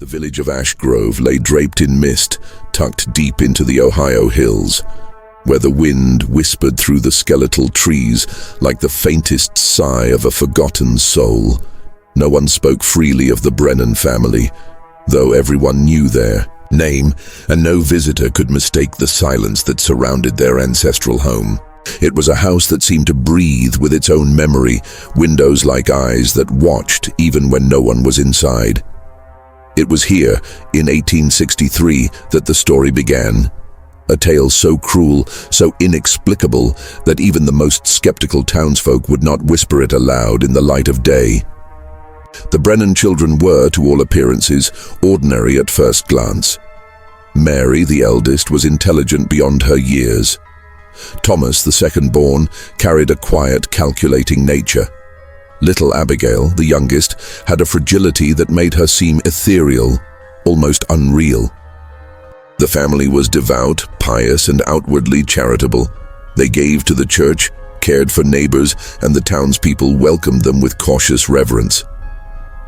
The village of Ash Grove lay draped in mist, tucked deep into the Ohio hills, where the wind whispered through the skeletal trees like the faintest sigh of a forgotten soul. No one spoke freely of the Brennan family, though everyone knew their name, and no visitor could mistake the silence that surrounded their ancestral home. It was a house that seemed to breathe with its own memory, windows like eyes that watched even when no one was inside. It was here, in 1863, that the story began. A tale so cruel, so inexplicable, that even the most skeptical townsfolk would not whisper it aloud in the light of day. The Brennan children were, to all appearances, ordinary at first glance. Mary, the eldest, was intelligent beyond her years. Thomas, the second-born, carried a quiet, calculating nature. Little Abigail, the youngest, had a fragility that made her seem ethereal, almost unreal. The family was devout, pious, and outwardly charitable. They gave to the church, cared for neighbors, and the townspeople welcomed them with cautious reverence.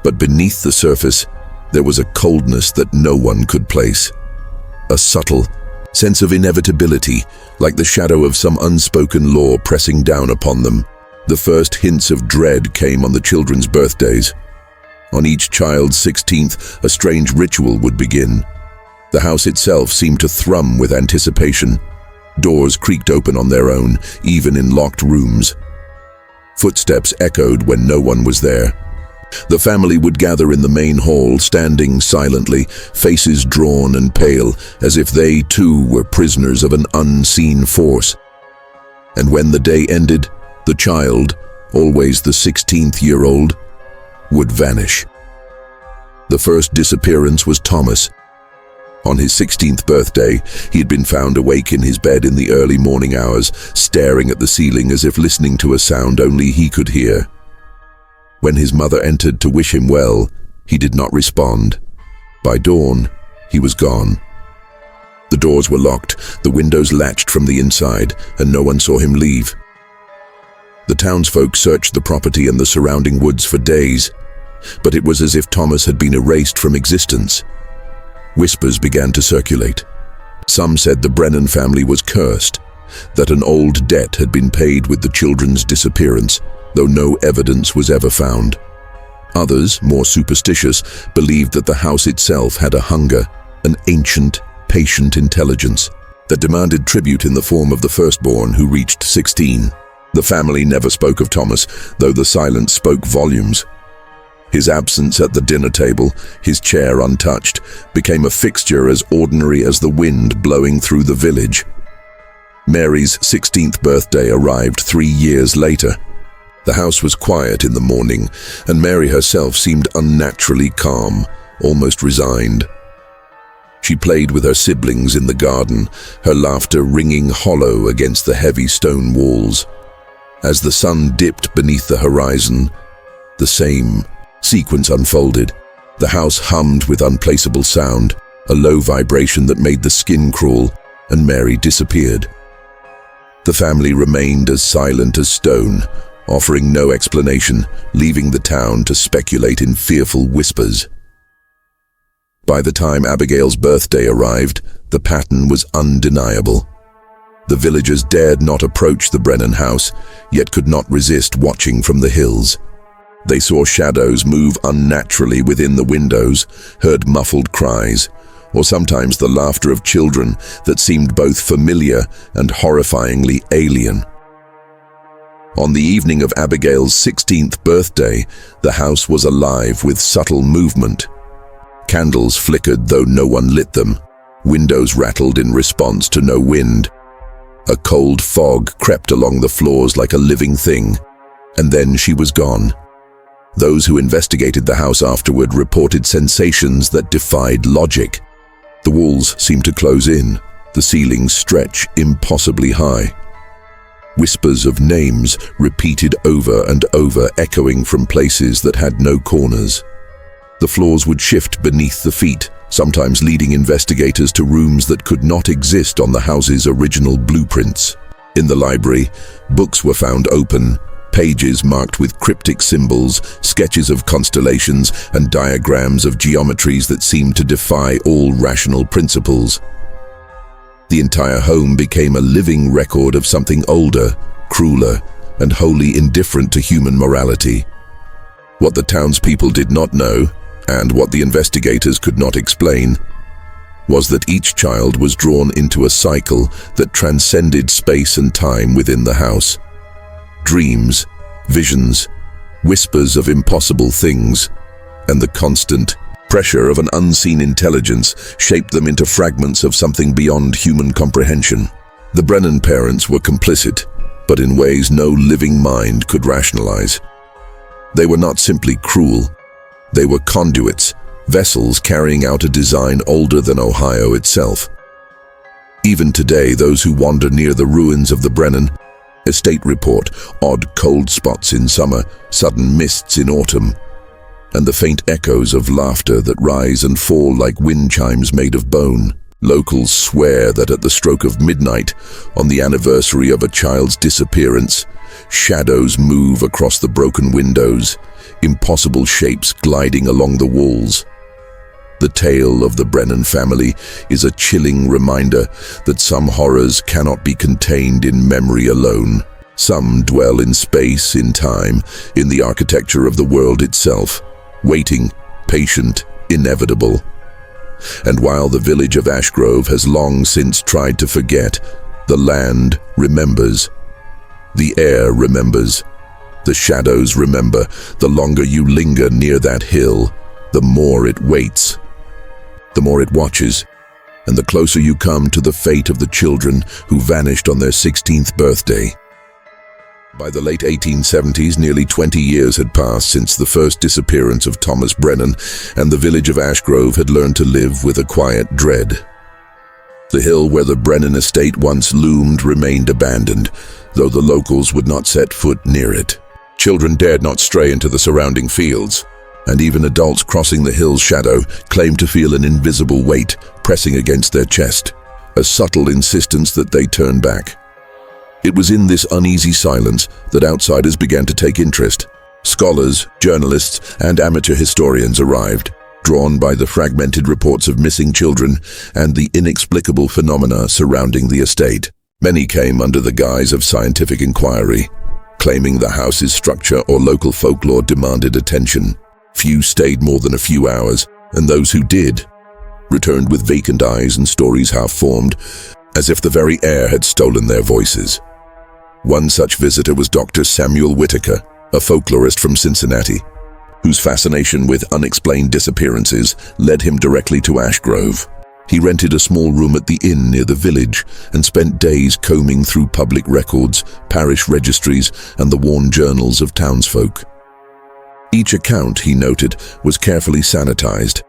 But beneath the surface, there was a coldness that no one could place. A subtle sense of inevitability, like the shadow of some unspoken law pressing down upon them. The first hints of dread came on the children's birthdays. On each child's 16th, a strange ritual would begin. The house itself seemed to thrum with anticipation. Doors creaked open on their own, even in locked rooms. Footsteps echoed when no one was there. The family would gather in the main hall, standing silently, faces drawn and pale, as if they too were prisoners of an unseen force. And when the day ended, the child, always the 16th-year-old, would vanish. The first disappearance was Thomas. On his 16th birthday, he had been found awake in his bed in the early morning hours, staring at the ceiling as if listening to a sound only he could hear. When his mother entered to wish him well, he did not respond. By dawn, he was gone. The doors were locked, the windows latched from the inside, and no one saw him leave. The townsfolk searched the property and the surrounding woods for days, but it was as if Thomas had been erased from existence. Whispers began to circulate. Some said the Brennan family was cursed, that an old debt had been paid with the children's disappearance, though no evidence was ever found. Others, more superstitious, believed that the house itself had a hunger, an ancient, patient intelligence that demanded tribute in the form of the firstborn who reached 16. The family never spoke of Thomas, though the silence spoke volumes. His absence at the dinner table, his chair untouched, became a fixture as ordinary as the wind blowing through the village. Mary's 16th birthday arrived 3 years later. The house was quiet in the morning, and Mary herself seemed unnaturally calm, almost resigned. She played with her siblings in the garden, her laughter ringing hollow against the heavy stone walls. As the sun dipped beneath the horizon, the same sequence unfolded. The house hummed with unplaceable sound, a low vibration that made the skin crawl, and Mary disappeared. The family remained as silent as stone, offering no explanation, leaving the town to speculate in fearful whispers. By the time Abigail's birthday arrived, the pattern was undeniable. The villagers dared not approach the Brennan house, yet could not resist watching from the hills. They saw shadows move unnaturally within the windows, heard muffled cries, or sometimes the laughter of children that seemed both familiar and horrifyingly alien. On the evening of Abigail's 16th birthday, the house was alive with subtle movement. Candles flickered though no one lit them. Windows rattled in response to no wind. A cold fog crept along the floors like a living thing, and then she was gone. Those who investigated the house afterward reported sensations that defied logic. The walls seemed to close in, the ceilings stretch impossibly high. Whispers of names repeated over and over, echoing from places that had no corners. The floors would shift beneath the feet, sometimes leading investigators to rooms that could not exist on the house's original blueprints. In the library, books were found open, pages marked with cryptic symbols, sketches of constellations, and diagrams of geometries that seemed to defy all rational principles. The entire home became a living record of something older, crueler, and wholly indifferent to human morality. What the townspeople did not know, and what the investigators could not explain, was that each child was drawn into a cycle that transcended space and time within the house. Dreams, visions, whispers of impossible things, and the constant pressure of an unseen intelligence shaped them into fragments of something beyond human comprehension. The Brennan parents were complicit, but in ways no living mind could rationalize. They were not simply cruel. They were conduits, vessels carrying out a design older than Ohio itself. Even today, those who wander near the ruins of the Brennan estate report odd cold spots in summer, sudden mists in autumn, and the faint echoes of laughter that rise and fall like wind chimes made of bone. Locals swear that at the stroke of midnight, on the anniversary of a child's disappearance, shadows move across the broken windows, impossible shapes gliding along the walls. The tale of the Brennan family is a chilling reminder that some horrors cannot be contained in memory alone. Some dwell in space, in time, in the architecture of the world itself, waiting, patient, inevitable. And while the village of Ashgrove has long since tried to forget, the land remembers. The air remembers. The shadows remember. The longer you linger near that hill, the more it waits. The more it watches, and the closer you come to the fate of the children who vanished on their 16th birthday. By the late 1870s, nearly 20 years had passed since the first disappearance of Thomas Brennan, and the village of Ashgrove had learned to live with a quiet dread. The hill where the Brennan estate once loomed remained abandoned, though the locals would not set foot near it. Children dared not stray into the surrounding fields, and even adults crossing the hill's shadow claimed to feel an invisible weight pressing against their chest, a subtle insistence that they turn back. It was in this uneasy silence that outsiders began to take interest. Scholars, journalists, and amateur historians arrived, drawn by the fragmented reports of missing children and the inexplicable phenomena surrounding the estate. Many came under the guise of scientific inquiry, claiming the house's structure or local folklore demanded attention. Few stayed more than a few hours, and those who did returned with vacant eyes and stories half-formed, as if the very air had stolen their voices. One such visitor was Dr. Samuel Whitaker, a folklorist from Cincinnati, whose fascination with unexplained disappearances led him directly to Ashgrove. He rented a small room at the inn near the village and spent days combing through public records, parish registries, and the worn journals of townsfolk. Each account, he noted, was carefully sanitized.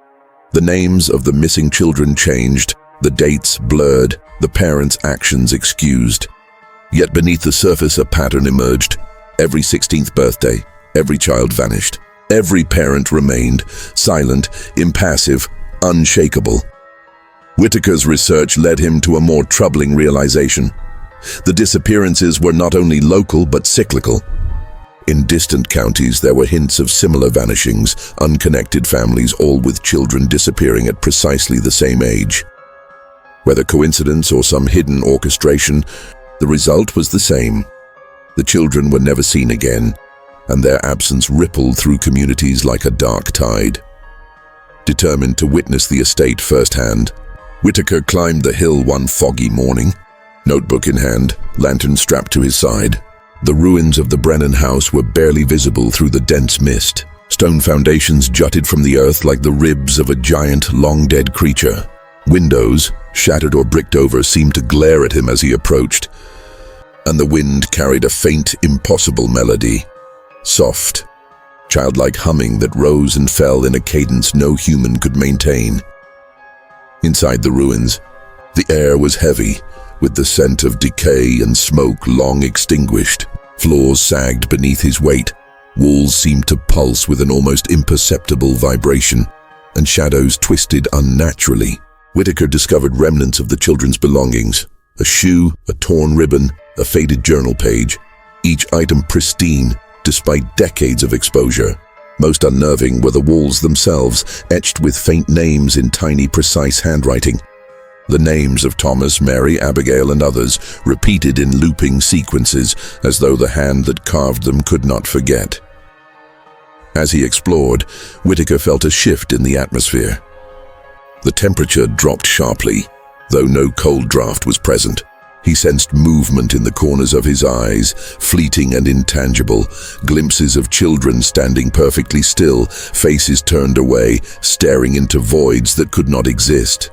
The names of the missing children changed, the dates blurred, the parents' actions excused. Yet beneath the surface a pattern emerged. Every 16th birthday, every child vanished. Every parent remained, silent, impassive, unshakable. Whitaker's research led him to a more troubling realization. The disappearances were not only local but cyclical. In distant counties there were hints of similar vanishings, unconnected families, all with children disappearing at precisely the same age. Whether coincidence or some hidden orchestration, the result was the same. The children were never seen again, and their absence rippled through communities like a dark tide. Determined to witness the estate firsthand, Whitaker climbed the hill one foggy morning, notebook in hand, lantern strapped to his side. The ruins of the Brennan house were barely visible through the dense mist. Stone foundations jutted from the earth like the ribs of a giant, long-dead creature. Windows, shattered or bricked over, seemed to glare at him as he approached, and the wind carried a faint, impossible melody. Soft, childlike humming that rose and fell in a cadence no human could maintain. Inside the ruins, the air was heavy, with the scent of decay and smoke long extinguished. Floors sagged beneath his weight, walls seemed to pulse with an almost imperceptible vibration, and shadows twisted unnaturally. Whitaker discovered remnants of the children's belongings: a shoe, a torn ribbon, a faded journal page. each item pristine despite decades of exposure. Most unnerving were the walls themselves, etched with faint names in tiny, precise handwriting. The names of Thomas, Mary, Abigail, and others, repeated in looping sequences, as though the hand that carved them could not forget. As he explored, Whitaker felt a shift in the atmosphere. The temperature dropped sharply, though no cold draft was present. He sensed movement in the corners of his eyes, fleeting and intangible, glimpses of children standing perfectly still, faces turned away, staring into voids that could not exist.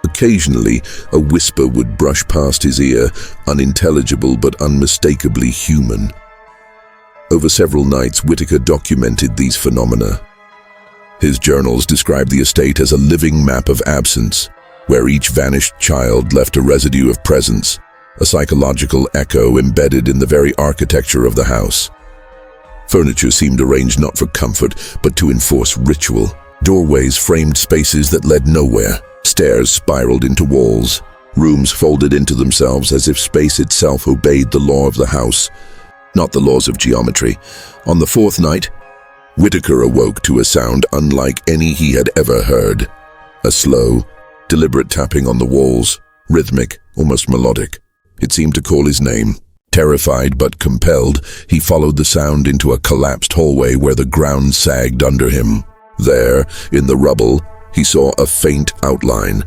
Occasionally, a whisper would brush past his ear, unintelligible but unmistakably human. Over several nights, Whitaker documented these phenomena. His journals described the estate as a living map of absence, where each vanished child left a residue of presence, a psychological echo embedded in the very architecture of the house. Furniture seemed arranged not for comfort, but to enforce ritual. Doorways framed spaces that led nowhere. Stairs spiraled into walls. Rooms folded into themselves as if space itself obeyed the law of the house, not the laws of geometry. On the fourth night, Whitaker awoke to a sound unlike any he had ever heard. A slow, deliberate tapping on the walls, rhythmic, almost melodic. It seemed to call his name. Terrified but compelled, he followed the sound into a collapsed hallway where the ground sagged under him. There, in the rubble, he saw a faint outline.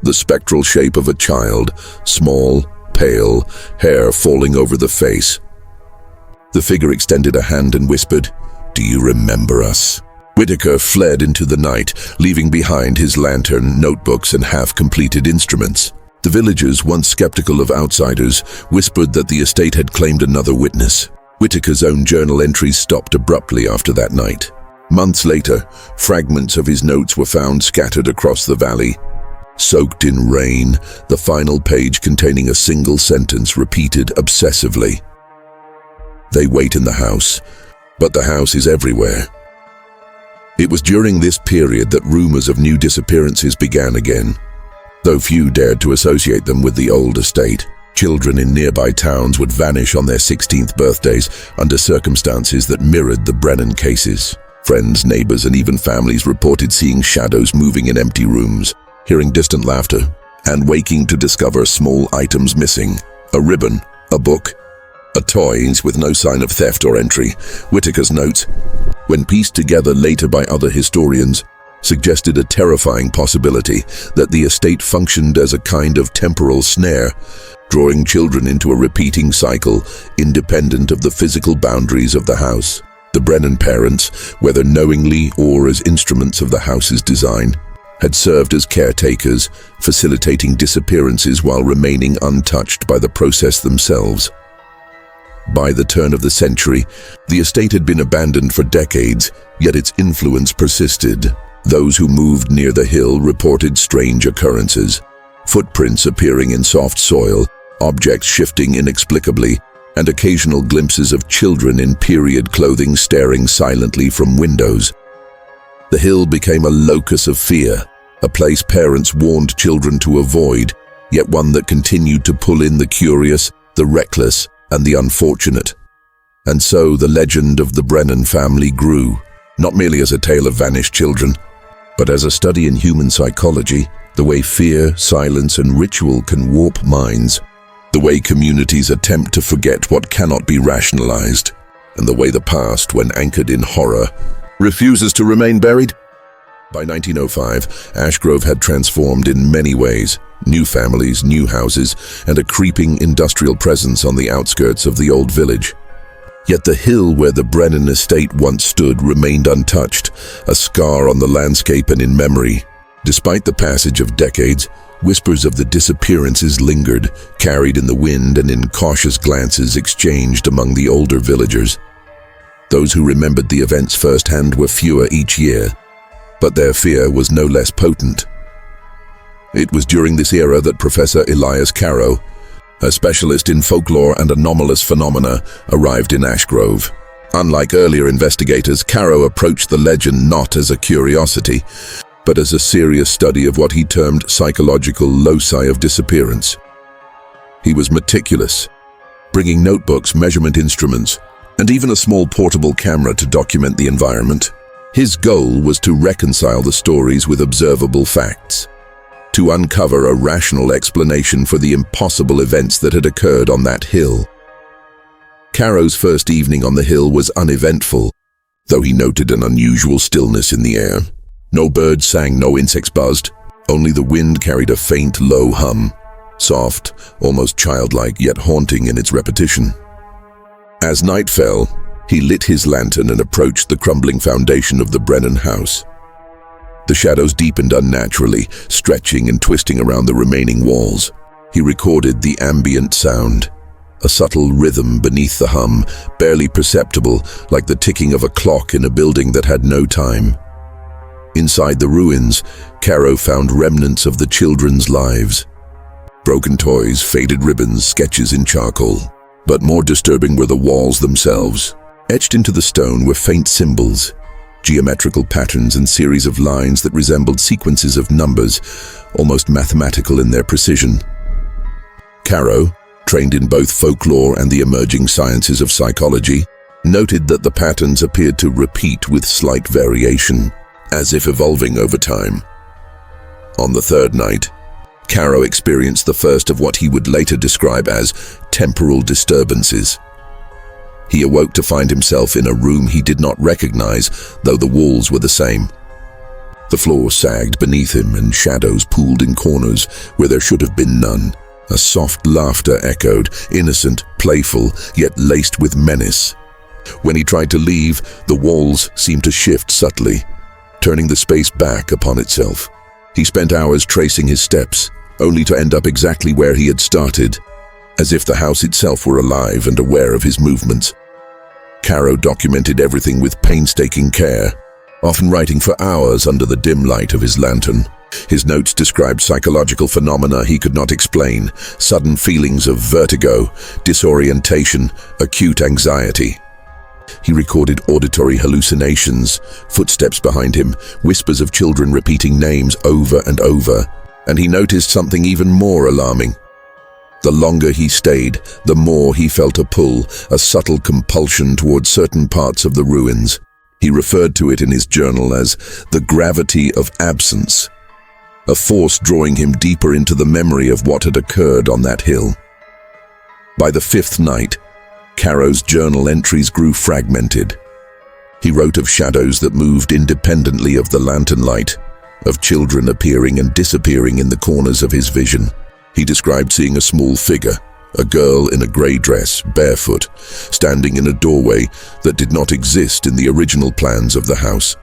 The spectral shape of a child, small, pale, hair falling over the face. The figure extended a hand and whispered, "Do you remember us?" Whitaker fled into the night, leaving behind his lantern, notebooks, and half-completed instruments. The villagers, once skeptical of outsiders, whispered that the estate had claimed another witness. Whitaker's own journal entries stopped abruptly after that night. Months later, fragments of his notes were found scattered across the valley. Soaked in rain, the final page containing a single sentence repeated obsessively. "They wait in the house, but the house is everywhere." It was during this period that rumors of new disappearances began again, though few dared to associate them with the old estate. Children in nearby towns would vanish on their 16th birthdays under circumstances that mirrored the Brennan cases. Friends, neighbors, and even families reported seeing shadows moving in empty rooms, hearing distant laughter, and waking to discover small items missing. A ribbon, a book, a toy with no sign of theft or entry. Whitaker's notes, when pieced together later by other historians, suggested a terrifying possibility that the estate functioned as a kind of temporal snare, drawing children into a repeating cycle independent of the physical boundaries of the house. The Brennan parents, whether knowingly or as instruments of the house's design, had served as caretakers, facilitating disappearances while remaining untouched by the process themselves. By the turn of the century, the estate had been abandoned for decades, yet its influence persisted. Those who moved near the hill reported strange occurrences. Footprints appearing in soft soil, objects shifting inexplicably, and occasional glimpses of children in period clothing staring silently from windows. The hill became a locus of fear, a place parents warned children to avoid, yet one that continued to pull in the curious, the reckless, and the unfortunate. And so the legend of the Brennan family grew, not merely as a tale of vanished children, but as a study in human psychology, the way fear, silence, and ritual can warp minds, the way communities attempt to forget what cannot be rationalized, and the way the past, when anchored in horror, refuses to remain buried. By 1905, Ashgrove had transformed in many ways. New families, new houses, and a creeping industrial presence on the outskirts of the old village. Yet the hill where the Brennan estate once stood remained untouched, a scar on the landscape and in memory. Despite the passage of decades, whispers of the disappearances lingered, carried in the wind and in cautious glances exchanged among the older villagers. Those who remembered the events firsthand were fewer each year, but their fear was no less potent. It was during this era that Professor Elias Caro, a specialist in folklore and anomalous phenomena, arrived in Ashgrove. Unlike earlier investigators, Caro approached the legend not as a curiosity, but as a serious study of what he termed psychological loci of disappearance. He was meticulous, bringing notebooks, measurement instruments, and even a small portable camera to document the environment. His goal was to reconcile the stories with observable facts, to uncover a rational explanation for the impossible events that had occurred on that hill. Caro's first evening on the hill was uneventful, though he noted an unusual stillness in the air. No birds sang, no insects buzzed. Only the wind carried a faint, low hum, soft, almost childlike, yet haunting in its repetition. As night fell, he lit his lantern and approached the crumbling foundation of the Brennan house. The shadows deepened unnaturally, stretching and twisting around the remaining walls. He recorded the ambient sound, a subtle rhythm beneath the hum, barely perceptible, like the ticking of a clock in a building that had no time. Inside the ruins, Caro found remnants of the children's lives. Broken toys, faded ribbons, sketches in charcoal. But more disturbing were the walls themselves. Etched into the stone were faint symbols, geometrical patterns and series of lines that resembled sequences of numbers, almost mathematical in their precision. Caro, trained in both folklore and the emerging sciences of psychology, noted that the patterns appeared to repeat with slight variation, as if evolving over time. On the third night, Caro experienced the first of what he would later describe as temporal disturbances. He awoke to find himself in a room he did not recognize, though the walls were the same. The floor sagged beneath him and shadows pooled in corners where there should have been none. A soft laughter echoed, innocent, playful, yet laced with menace. When he tried to leave, the walls seemed to shift subtly, turning the space back upon itself. He spent hours tracing his steps, only to end up exactly where he had started, as if the house itself were alive and aware of his movements. Caro documented everything with painstaking care, often writing for hours under the dim light of his lantern. His notes described psychological phenomena he could not explain, sudden feelings of vertigo, disorientation, acute anxiety. He recorded auditory hallucinations, footsteps behind him, whispers of children repeating names over and over, and he noticed something even more alarming. The longer he stayed, the more he felt a pull, a subtle compulsion towards certain parts of the ruins. He referred to it in his journal as the gravity of absence, a force drawing him deeper into the memory of what had occurred on that hill. By the fifth night, Caro's journal entries grew fragmented. He wrote of shadows that moved independently of the lantern light, of children appearing and disappearing in the corners of his vision. He described seeing a small figure, a girl in a grey dress, barefoot, standing in a doorway that did not exist in the original plans of the house.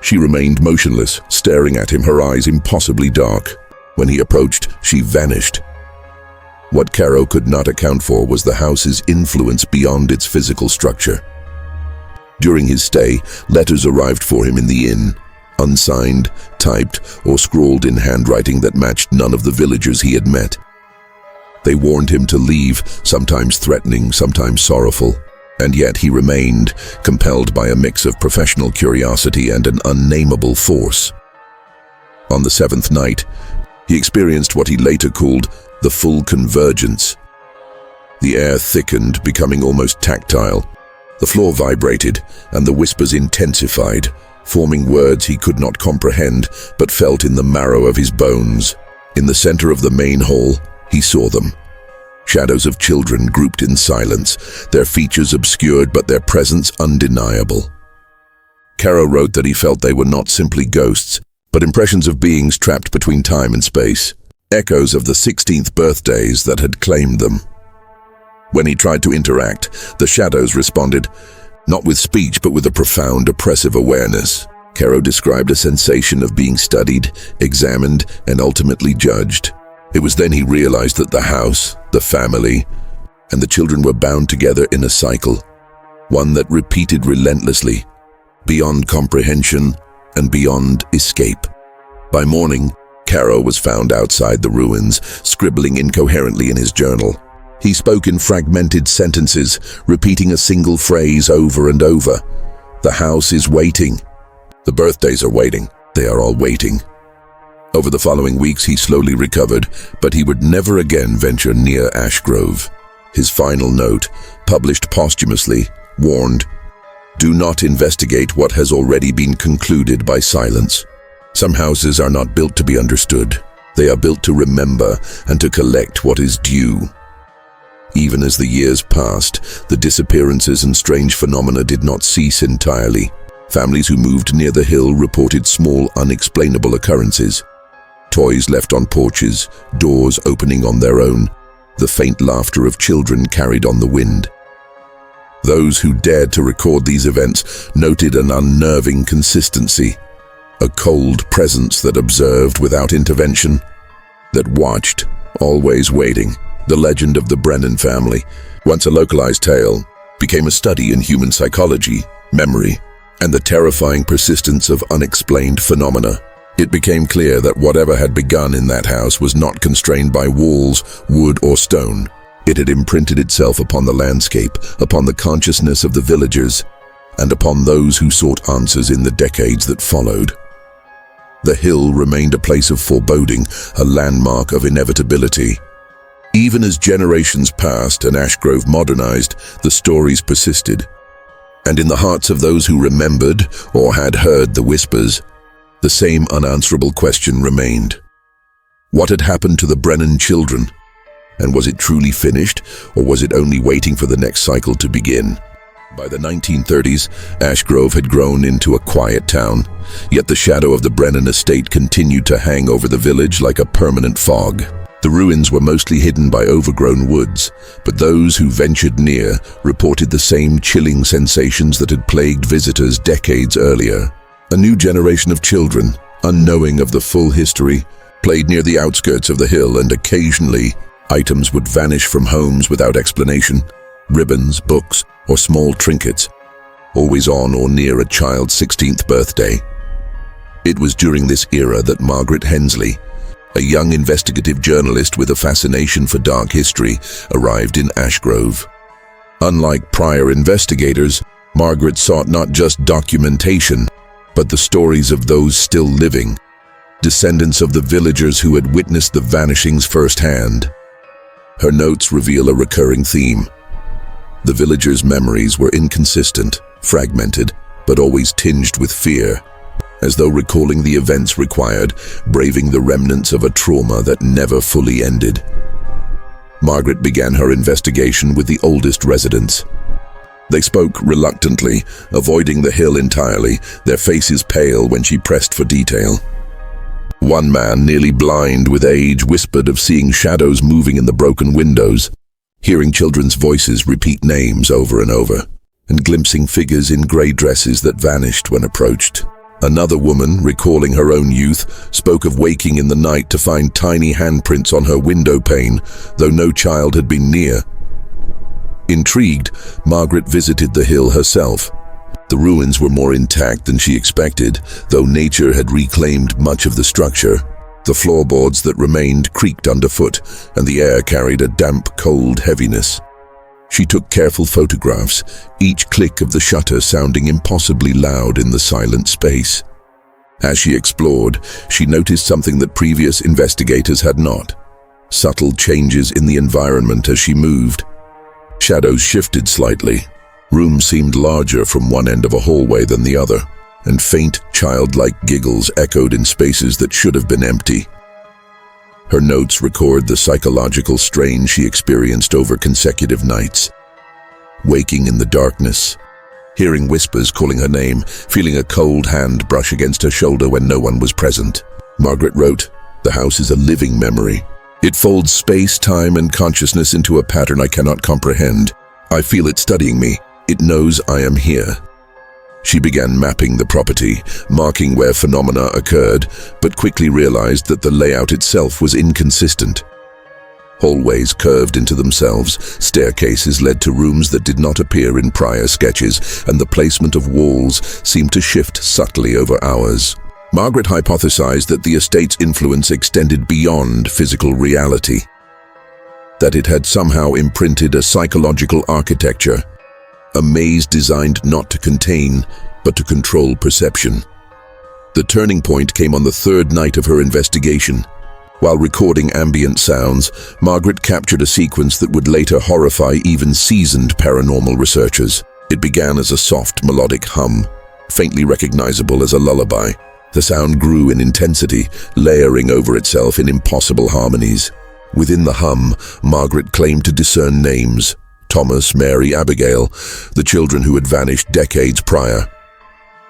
She remained motionless, staring at him, her eyes impossibly dark. When he approached, she vanished. What Caro could not account for was the house's influence beyond its physical structure. During his stay, letters arrived for him in the inn, unsigned, typed, or scrawled in handwriting that matched none of the villagers he had met. They warned him to leave, sometimes threatening, sometimes sorrowful, and yet he remained, compelled by a mix of professional curiosity and an unnameable force. On the seventh night, he experienced what he later called the full convergence. The air thickened, becoming almost tactile. The floor vibrated, and the whispers intensified, forming words he could not comprehend, but felt in the marrow of his bones. In the center of the main hall, he saw them. Shadows of children grouped in silence, their features obscured but their presence undeniable. Caro wrote that he felt they were not simply ghosts, but impressions of beings trapped between time and space, echoes of the 16th birthdays that had claimed them. When he tried to interact, the shadows responded, not with speech but with a profound, oppressive awareness. Caro described a sensation of being studied, examined, and ultimately judged. It was then he realized that the house, the family, and the children were bound together in a cycle, one that repeated relentlessly, beyond comprehension and beyond escape. By morning, Caro was found outside the ruins, scribbling incoherently in his journal. He spoke in fragmented sentences, repeating a single phrase over and over. The house is waiting. The birthdays are waiting. They are all waiting. Over the following weeks, he slowly recovered, but he would never again venture near Ashgrove. His final note, published posthumously, warned, "Do not investigate what has already been concluded by silence. Some houses are not built to be understood. They are built to remember and to collect what is due." Even as the years passed, the disappearances and strange phenomena did not cease entirely. Families who moved near the hill reported small, unexplainable occurrences. Toys left on porches, doors opening on their own, the faint laughter of children carried on the wind. Those who dared to record these events noted an unnerving consistency, a cold presence that observed without intervention, that watched, always waiting. The legend of the Brennan family, once a localized tale, became a study in human psychology, memory, and the terrifying persistence of unexplained phenomena. It became clear that whatever had begun in that house was not constrained by walls, wood, or stone. It had imprinted itself upon the landscape, upon the consciousness of the villagers, and upon those who sought answers in the decades that followed. The hill remained a place of foreboding, a landmark of inevitability. Even as generations passed and Ashgrove modernized, the stories persisted. And in the hearts of those who remembered or had heard the whispers, the same unanswerable question remained. What had happened to the Brennan children? And was it truly finished, or was it only waiting for the next cycle to begin? By the 1930s, Ashgrove had grown into a quiet town, yet the shadow of the Brennan estate continued to hang over the village like a permanent fog. The ruins were mostly hidden by overgrown woods, but those who ventured near reported the same chilling sensations that had plagued visitors decades earlier. A new generation of children, unknowing of the full history, played near the outskirts of the hill, and occasionally items would vanish from homes without explanation. Ribbons, books, or small trinkets, always on or near a child's 16th birthday. It was during this era that Margaret Hensley, a young investigative journalist with a fascination for dark history, arrived in Ashgrove. Unlike prior investigators, Margaret sought not just documentation, but the stories of those still living, descendants of the villagers who had witnessed the vanishings firsthand. Her notes reveal a recurring theme. The villagers' memories were inconsistent, fragmented, but always tinged with fear, as though recalling the events required braving the remnants of a trauma that never fully ended. Margaret began her investigation with the oldest residents. They spoke reluctantly, avoiding the hill entirely, their faces pale when she pressed for detail. One man, nearly blind with age, whispered of seeing shadows moving in the broken windows, hearing children's voices repeat names over and over, and glimpsing figures in grey dresses that vanished when approached. Another woman, recalling her own youth, spoke of waking in the night to find tiny handprints on her window pane, though no child had been near. Intrigued, Margaret visited the hill herself. The ruins were more intact than she expected, though nature had reclaimed much of the structure. The floorboards that remained creaked underfoot, and the air carried a damp, cold heaviness. She took careful photographs, each click of the shutter sounding impossibly loud in the silent space. As she explored, she noticed something that previous investigators had not: subtle changes in the environment as she moved. Shadows shifted slightly. Rooms seemed larger from one end of a hallway than the other, and faint, childlike giggles echoed in spaces that should have been empty. Her notes record the psychological strain she experienced over consecutive nights. Waking in the darkness, hearing whispers calling her name, feeling a cold hand brush against her shoulder when no one was present. Margaret wrote, "The house is a living memory. It folds space, time, and consciousness into a pattern I cannot comprehend. I feel it studying me. It knows I am here." She began mapping the property, marking where phenomena occurred, but quickly realized that the layout itself was inconsistent. Hallways curved into themselves, staircases led to rooms that did not appear in prior sketches, and the placement of walls seemed to shift subtly over hours. Margaret hypothesized that the estate's influence extended beyond physical reality, that it had somehow imprinted a psychological architecture, a maze designed not to contain, but to control perception. The turning point came on the third night of her investigation. While recording ambient sounds, Margaret captured a sequence that would later horrify even seasoned paranormal researchers. It began as a soft, melodic hum, faintly recognizable as a lullaby. The sound grew in intensity, layering over itself in impossible harmonies. Within the hum, Margaret claimed to discern names: Thomas, Mary, Abigail, the children who had vanished decades prior.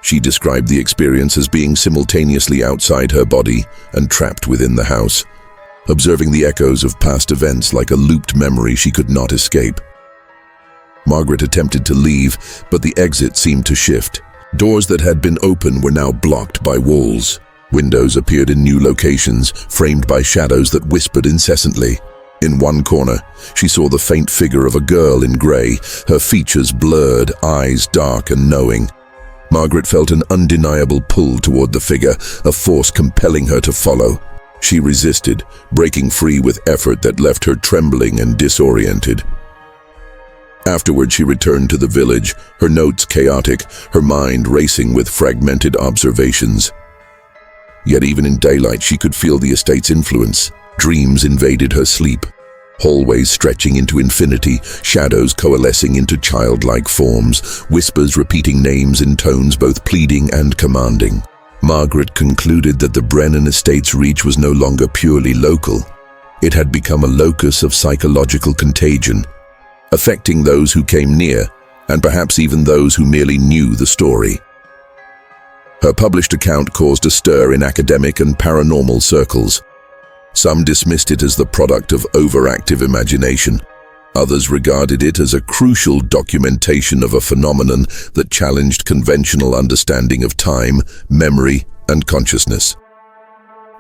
She described the experience as being simultaneously outside her body and trapped within the house, observing the echoes of past events like a looped memory she could not escape. Margaret attempted to leave, but the exit seemed to shift. Doors that had been open were now blocked by walls. Windows appeared in new locations, framed by shadows that whispered incessantly. In one corner, she saw the faint figure of a girl in grey, her features blurred, eyes dark and knowing. Margaret felt an undeniable pull toward the figure, a force compelling her to follow. She resisted, breaking free with effort that left her trembling and disoriented. Afterward, she returned to the village, her notes chaotic, her mind racing with fragmented observations. Yet even in daylight, she could feel the estate's influence. Dreams invaded her sleep, hallways stretching into infinity, shadows coalescing into childlike forms, whispers repeating names in tones both pleading and commanding. Margaret concluded that the Brennan estate's reach was no longer purely local. It had become a locus of psychological contagion, affecting those who came near, and perhaps even those who merely knew the story. Her published account caused a stir in academic and paranormal circles. Some dismissed it as the product of overactive imagination. Others regarded it as a crucial documentation of a phenomenon that challenged conventional understanding of time, memory, and consciousness.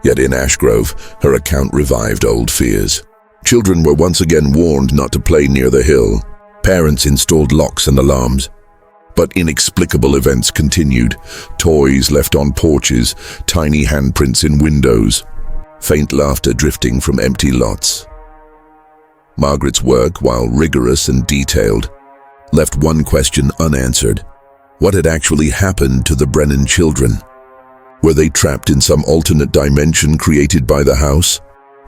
Yet in Ashgrove, her account revived old fears. Children were once again warned not to play near the hill. Parents installed locks and alarms. But inexplicable events continued. Toys left on porches, tiny handprints in windows, faint laughter drifting from empty lots. Margaret's work, while rigorous and detailed, left one question unanswered. What had actually happened to the Brennan children? Were they trapped in some alternate dimension created by the house,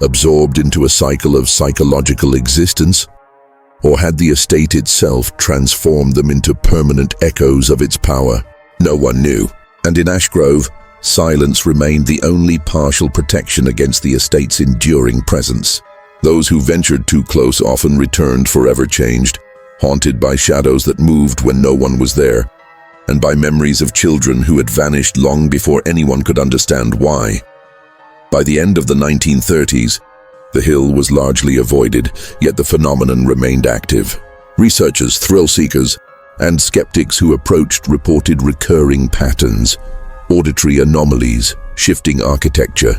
absorbed into a cycle of psychological existence? Or had the estate itself transformed them into permanent echoes of its power? No one knew, and in Ashgrove, silence remained the only partial protection against the estate's enduring presence. Those who ventured too close often returned forever changed, haunted by shadows that moved when no one was there, and by memories of children who had vanished long before anyone could understand why. By the end of the 1930s, the hill was largely avoided, yet the phenomenon remained active. Researchers, thrill-seekers, and skeptics who approached reported recurring patterns, auditory anomalies, shifting architecture,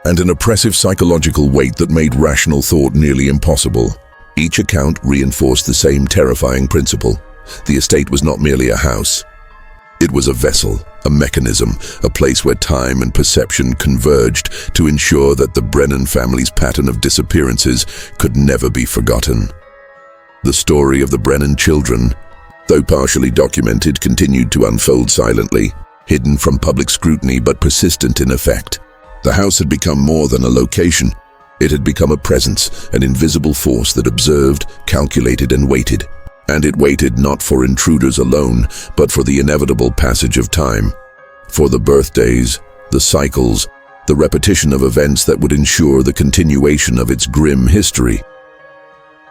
and an oppressive psychological weight that made rational thought nearly impossible. Each account reinforced the same terrifying principle. The estate was not merely a house. It was a vessel, a mechanism, a place where time and perception converged to ensure that the Brennan family's pattern of disappearances could never be forgotten. The story of the Brennan children, though partially documented, continued to unfold silently, hidden from public scrutiny but persistent in effect. The house had become more than a location. It had become a presence, an invisible force that observed, calculated, and waited. And it waited not for intruders alone, but for the inevitable passage of time. For the birthdays, the cycles, the repetition of events that would ensure the continuation of its grim history.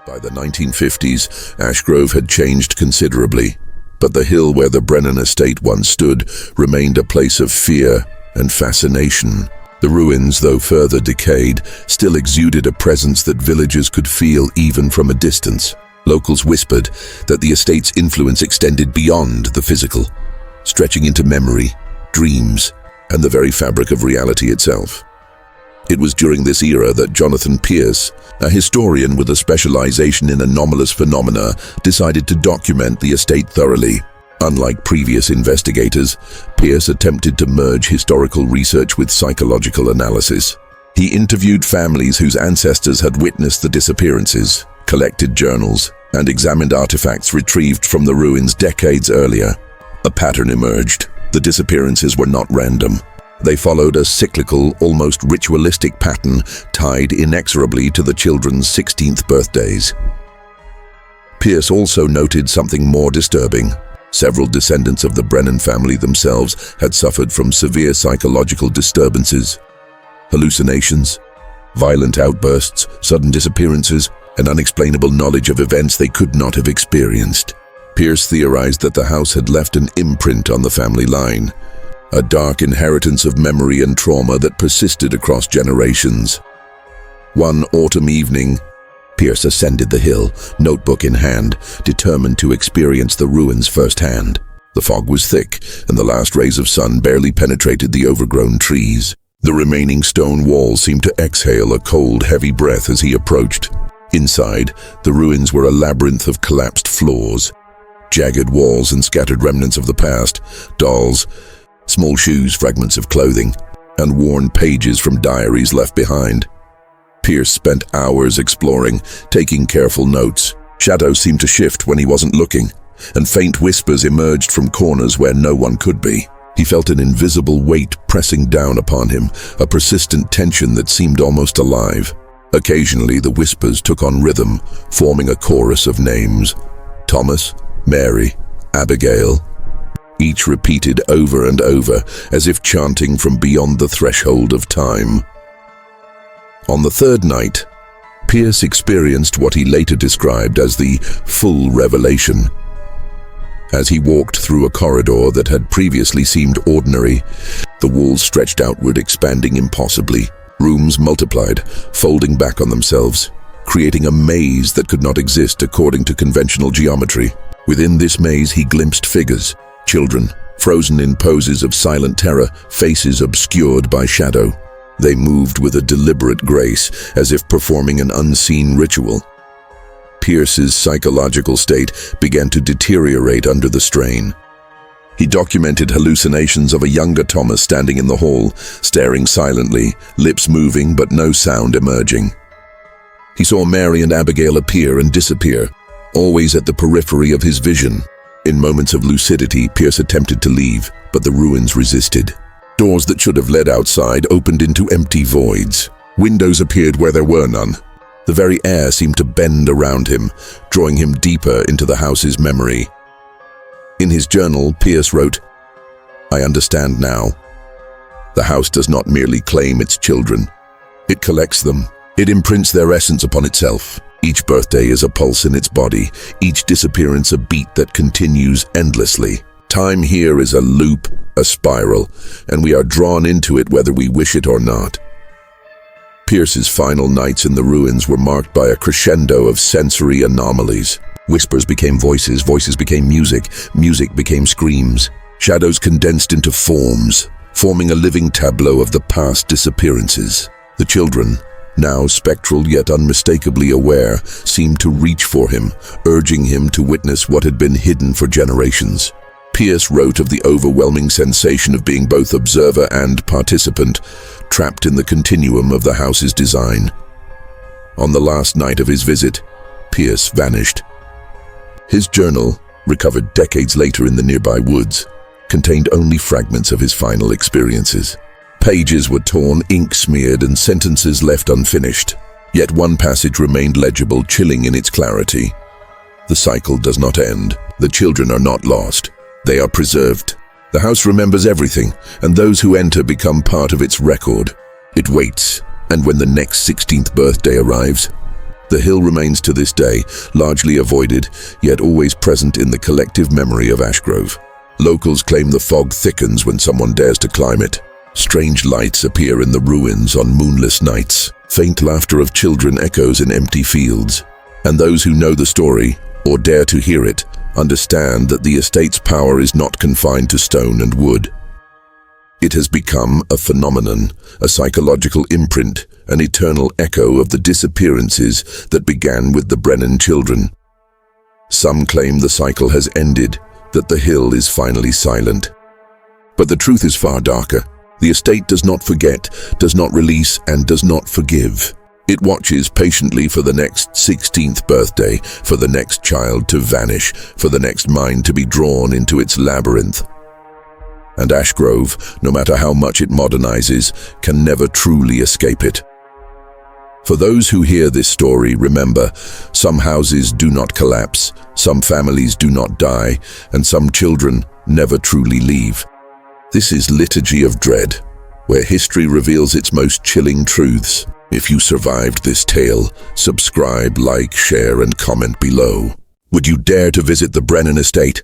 By the 1950s, Ashgrove had changed considerably, but the hill where the Brennan estate once stood remained a place of fear and fascination. The ruins, though further decayed, still exuded a presence that villagers could feel even from a distance. Locals whispered that the estate's influence extended beyond the physical, stretching into memory, dreams, and the very fabric of reality itself. It was during this era that Jonathan Pierce, a historian with a specialization in anomalous phenomena, decided to document the estate thoroughly. Unlike previous investigators, Pierce attempted to merge historical research with psychological analysis. He interviewed families whose ancestors had witnessed the disappearances, collected journals, and examined artifacts retrieved from the ruins decades earlier. A pattern emerged. The disappearances were not random. They followed a cyclical, almost ritualistic pattern tied inexorably to the children's 16th birthdays. Pierce also noted something more disturbing. Several descendants of the Brennan family themselves had suffered from severe psychological disturbances. Hallucinations, violent outbursts, sudden disappearances, and unexplainable knowledge of events they could not have experienced. Pierce theorized that the house had left an imprint on the family line, a dark inheritance of memory and trauma that persisted across generations. One autumn evening, Pierce ascended the hill, notebook in hand, determined to experience the ruins firsthand. The fog was thick, and the last rays of sun barely penetrated the overgrown trees. The remaining stone walls seemed to exhale a cold, heavy breath as he approached. Inside, the ruins were a labyrinth of collapsed floors, jagged walls and scattered remnants of the past, dolls, small shoes, fragments of clothing, and worn pages from diaries left behind. Pierce spent hours exploring, taking careful notes. Shadows seemed to shift when he wasn't looking, and faint whispers emerged from corners where no one could be. He felt an invisible weight pressing down upon him, a persistent tension that seemed almost alive. Occasionally, the whispers took on rhythm, forming a chorus of names. Thomas, Mary, Abigail, each repeated over and over, as if chanting from beyond the threshold of time. On the third night, Pierce experienced what he later described as the full revelation. As he walked through a corridor that had previously seemed ordinary, the walls stretched outward, expanding impossibly. Rooms multiplied, folding back on themselves, creating a maze that could not exist according to conventional geometry. Within this maze, he glimpsed figures, children, frozen in poses of silent terror, faces obscured by shadow. They moved with a deliberate grace, as if performing an unseen ritual. Pierce's psychological state began to deteriorate under the strain. He documented hallucinations of a younger Thomas standing in the hall, staring silently, lips moving but no sound emerging. He saw Mary and Abigail appear and disappear, always at the periphery of his vision. In moments of lucidity, Pierce attempted to leave, but the ruins resisted. Doors that should have led outside opened into empty voids. Windows appeared where there were none. The very air seemed to bend around him, drawing him deeper into the house's memory. In his journal, Pierce wrote, "I understand now. The house does not merely claim its children. It collects them. It imprints their essence upon itself. Each birthday is a pulse in its body, each disappearance a beat that continues endlessly. Time here is a loop, a spiral, and we are drawn into it whether we wish it or not." Pierce's final nights in the ruins were marked by a crescendo of sensory anomalies. Whispers became voices, voices became music, music became screams. Shadows condensed into forms, forming a living tableau of the past disappearances. The children, now spectral yet unmistakably aware, seemed to reach for him, urging him to witness what had been hidden for generations. Pierce wrote of the overwhelming sensation of being both observer and participant, trapped in the continuum of the house's design. On the last night of his visit, Pierce vanished. His journal, recovered decades later in the nearby woods, contained only fragments of his final experiences. Pages were torn, ink smeared, and sentences left unfinished. Yet one passage remained legible, chilling in its clarity. The cycle does not end. The children are not lost. They are preserved. The house remembers everything, and those who enter become part of its record. It waits, and when the next 16th birthday arrives, the hill remains to this day, largely avoided, yet always present in the collective memory of Ashgrove. Locals claim the fog thickens when someone dares to climb it. Strange lights appear in the ruins on moonless nights. Faint laughter of children echoes in empty fields. And those who know the story, or dare to hear it, understand that the estate's power is not confined to stone and wood. It has become a phenomenon, a psychological imprint, an eternal echo of the disappearances that began with the Brennan children. Some claim the cycle has ended, that the hill is finally silent. But the truth is far darker. The estate does not forget, does not release, and does not forgive. It watches patiently for the next 16th birthday, for the next child to vanish, for the next mind to be drawn into its labyrinth. And Ashgrove, no matter how much it modernizes, can never truly escape it. For those who hear this story, remember, some houses do not collapse, some families do not die, and some children never truly leave. This is Liturgy of Dread, where history reveals its most chilling truths. If you survived this tale, subscribe, like, share, and comment below. Would you dare to visit the Brennan estate?